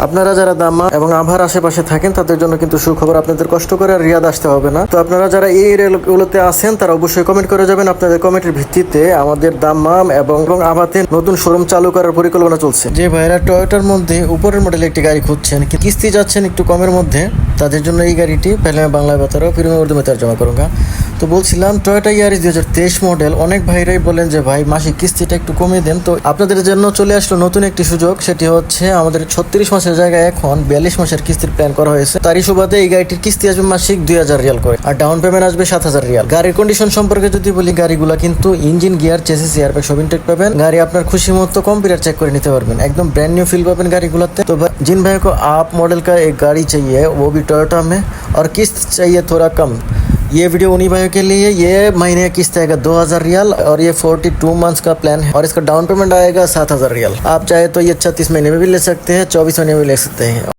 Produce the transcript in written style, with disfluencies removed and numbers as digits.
আপনারা যারা দাম্মাম এবং আভার আশেপাশে থাকেন তাদের জন্য কিন্তু সুখবর, আপনাদের কষ্ট করে আর রিয়াদ আসতে হবে না। তো আপনারা যারা এই এরিয়াগুলোতে আছেন তারা অবশ্যই কমেন্ট করে যাবেন। আপনাদের কমেন্টের ভিত্তিতে আমাদের দাম্মাম এবং আভাতে নতুন শোরুম চালু করার পরিকল্পনা চলছে। যে ভাইরা টয়োটার মধ্যে উপরের মডেলের একটি গাড়ি খুঁজছেন, কিস্তি যাচ্ছেন একটু কমের মধ্যে, তাদের জন্য এই গাড়িটি পহলে বাংলা বাতারও ফির উর্দু में तर्जुमा करूँगा। তো বলছিলাম টয়োটা ইয়ারিস 2023 মডেল, অনেক ভাইরাই বলেন যে ভাই মাসিক কিস্তিটা একটু কমিয়ে দেন। তো আপনাদের জন্য চলে আসলো নতুন একটি সুযোগ, সেটি হচ্ছে আমাদের 36 মাসের জায়গায় এখন 42 মাসের কিস্তির প্ল্যান করা হয়েছে। তারই সুবাদে এই গাড়িটির কিস্তি আসবে মাসিক 2000 রিয়াল করে, আর ডাউন পেমেন্ট আসবে 7000 রিয়াল। গাড়ির কন্ডিশন সম্পর্কে যদি বলি, গাড়িগুলা কিন্তু ইঞ্জিন, গিয়ার, চেসিস, এয়ারব্যাগ সব ইনটেক পাবেন। গাড়ি আপনার খুশি মতো কম্পিউটার চেক করে নিতে পারবেন, একদম ব্র্যান্ড নিউ ফিল পাবেন गाड़ीগুলোতে। तो जिन भाई को आप मॉडल का एक गाड़ी चाहिए वो भी टोयोटा में और किस्त चाहिए थोड़ा कम, ये वीडियो उन्हीं भाइयों के लिए। ये महीने का किस्त आएगा 2000 रियाल और ये 42 मंथ्स का प्लान है और इसका डाउन पेमेंट आएगा 7000 रियाल। आप चाहे तो ये 36 महीने में भी ले सकते हैं, 24 महीने में भी ले सकते हैं।